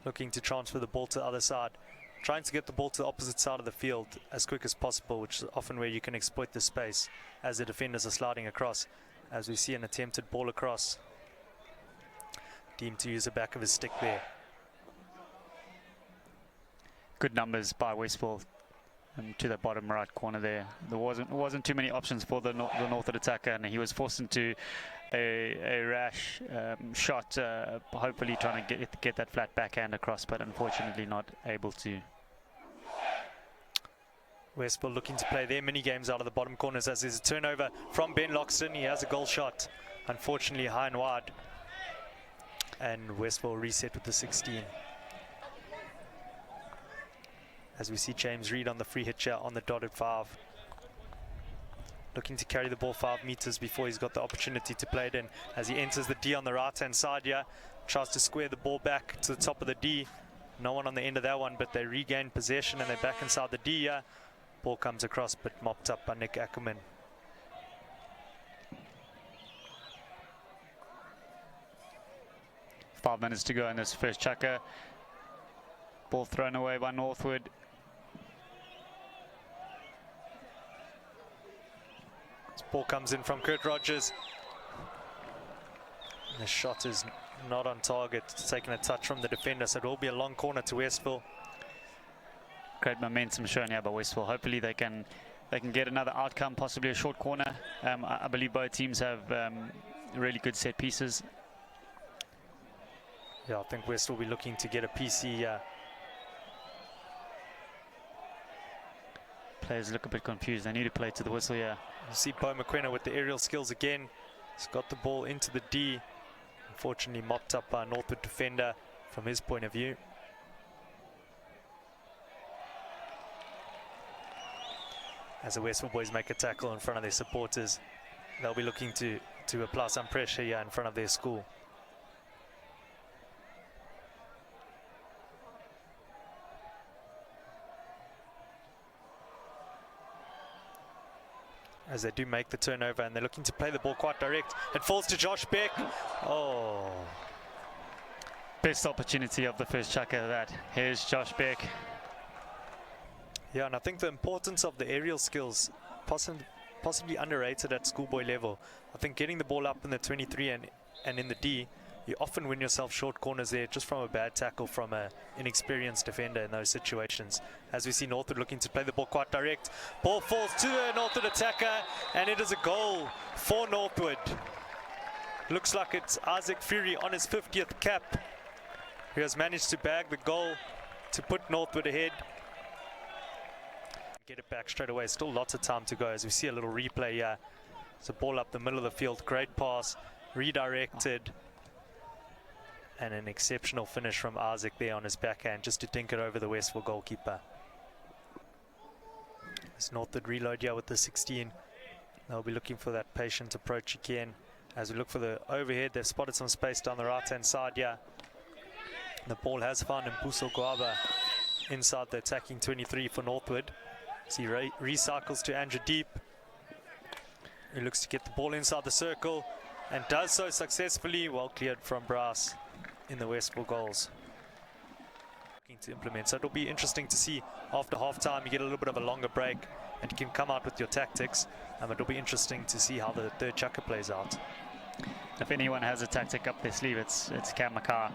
looking to transfer the ball to the other side, trying to get the ball to the opposite side of the field as quick as possible, which is often where you can exploit the space as the defenders are sliding across. As we see an attempted ball across, deemed to use the back of his stick there. Good numbers by Westville to the bottom right corner there. There wasn't too many options for the Northwood attacker, and he was forced into a rash shot, hopefully trying to get that flat backhand across, but unfortunately not able to. Westville looking to play their mini games out of the bottom corners as there's a turnover from Ben Loxton. He has a goal shot, unfortunately high and wide, and Westville reset with the 16. As we see James Reid on the free hit here on the dotted 5. Looking to carry the ball 5 meters before he's got the opportunity to play it in. As he enters the D on the right hand side here, tries to square the ball back to the top of the D. No one on the end of that one, but they regain possession and they're back inside the D here. Ball comes across, but mopped up by Nick Ackerman. Five minutes to go in this first chukker. Ball thrown away by Northwood. This ball comes in from Kurt Rogers. And the shot is not on target. It's taking a touch from the defender, so it will be a long corner to Westville. Great momentum shown here by Westville. Hopefully they can get another outcome, possibly a short corner. I believe both teams have really good set pieces. Yeah, I think Westville will be looking to get a PC. Players look a bit confused. They need to play to the whistle here. You see Bo McQuena with the aerial skills again. He's got the ball into the D. Unfortunately mopped up by a Northwood defender from his point of view. As the Westville boys make a tackle in front of their supporters, they'll be looking to apply some pressure here in front of their school. As they do make the turnover and they're looking to play the ball quite direct. It falls to Josh Beck. Oh. Best opportunity of the first chukker that. Here's Josh Beck. Yeah, and I think the importance of the aerial skills, possibly underrated at schoolboy level. I think getting the ball up in the 23 and in the D, you often win yourself short corners there just from a bad tackle from an inexperienced defender in those situations. As we see Northwood looking to play the ball quite direct. Ball falls to the Northwood attacker, and it is a goal for Northwood. Looks like it's Isaac Fury on his 50th cap, who has managed to bag the goal to put Northwood ahead. Get it back straight away. Still lots of time to go as we see a little replay here. It's a ball up the middle of the field. Great pass, redirected. And an exceptional finish from Isaac there on his backhand just to dink it over the Westville goalkeeper. It's Northwood reload here with the 16. They'll be looking for that patient approach again. As we look for the overhead, they've spotted some space down the right-hand side here. The ball has found Mpuso Gwaba inside the attacking 23 for Northwood. So he recycles to Andrew Deep. He looks to get the ball inside the circle and does so successfully. Well cleared from Brass in the Westville goals. Looking to implement. So it'll be interesting to see after half-time you get a little bit of a longer break and you can come out with your tactics. It'll be interesting to see how the third chukker plays out. If anyone has a tactic up their sleeve, it's Cam McCarr.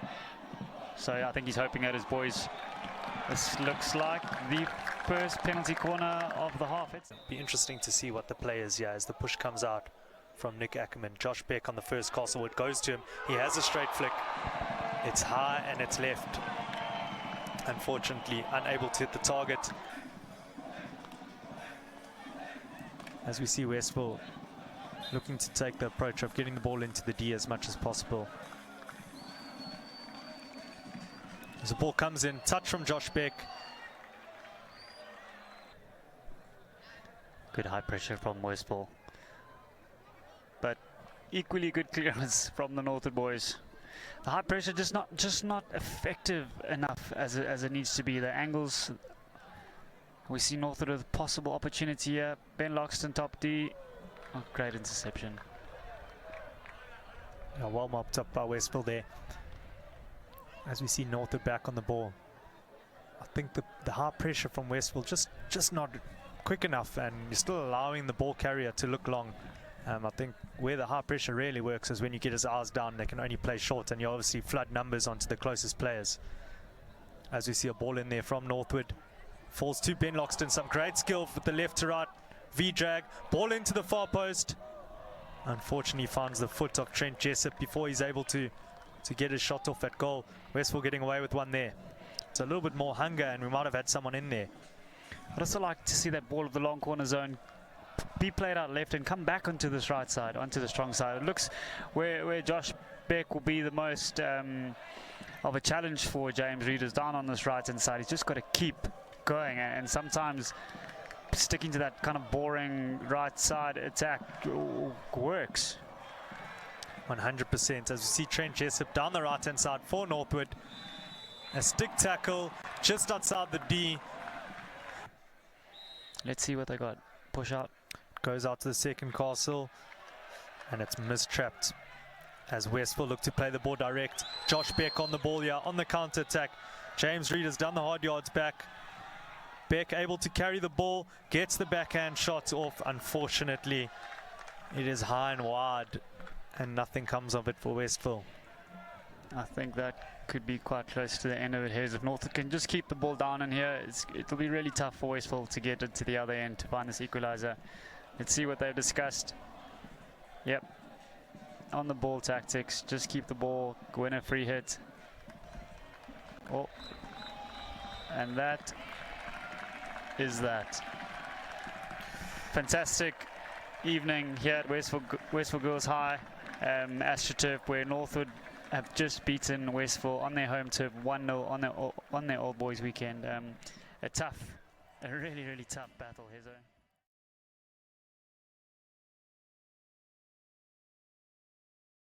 So I think he's hoping that his boys. This looks like the first penalty corner of the half. It'll be interesting to see what the players here as the push comes out from Nick Ackerman. Josh Beck on the first Castlewood goes to him. He has a straight flick. It's high and it's left. Unfortunately, unable to hit the target. As we see Westville looking to take the approach of getting the ball into the D as much as possible. As the ball comes in, touch from Josh Beck. Good high pressure from Westville, but equally good clearance from the Northwood boys. The high pressure just not effective enough as it needs to be. The angles, we see Northwood with a possible opportunity here. Ben Loxton top D. Oh, great interception. Yeah, well mopped up by Westville there. as we see Northwood back on the ball. I think the high pressure from Westville just not quick enough, and you're still allowing the ball carrier to look long. I think where the high pressure really works is when you get his eyes down, they can only play short, and you obviously flood numbers onto the closest players. As we see a ball in there from Northwood. Falls to Ben Loxton, some great skill with the left to right. V-drag, ball into the far post. Unfortunately finds the foot of Trent Jessup before he's able to get his shot off at goal. Westville getting away with one there. It's a little bit more hunger, and we might have had someone in there. I'd also like to see that ball of the long corner zone be played out left and come back onto this right side, onto the strong side. It looks where Josh Beck will be the most of a challenge for James Reed is down on this right hand side. He's just got to keep going, and sometimes sticking to that kind of boring right side attack works. 100%. As we see Trent Jessup down the right hand side for Northwood. A stick tackle just outside the D. Let's see what they got. Push out. Goes out to the second castle, and it's mistrapped as Westville look to play the ball direct. Josh Beck on the ball here on the counter attack. James Reed has done the hard yards back. Beck able to carry the ball, gets the backhand shot off. Unfortunately, it is high and wide, and nothing comes of it for Westville. I think that could be quite close to the end of it here. If Northwood can just keep the ball down in here, it'll be really tough for Westville to get it to the other end to find this equalizer. Let's see what they've discussed. Yep. On the ball tactics, just keep the ball, win a free hit. Oh. And that is that. Fantastic evening here at Westville Girls High, AstroTurf, where Northwood have just beaten Westville on their home turf 1-0 on their Old Boys weekend. A really tough battle, Hezo.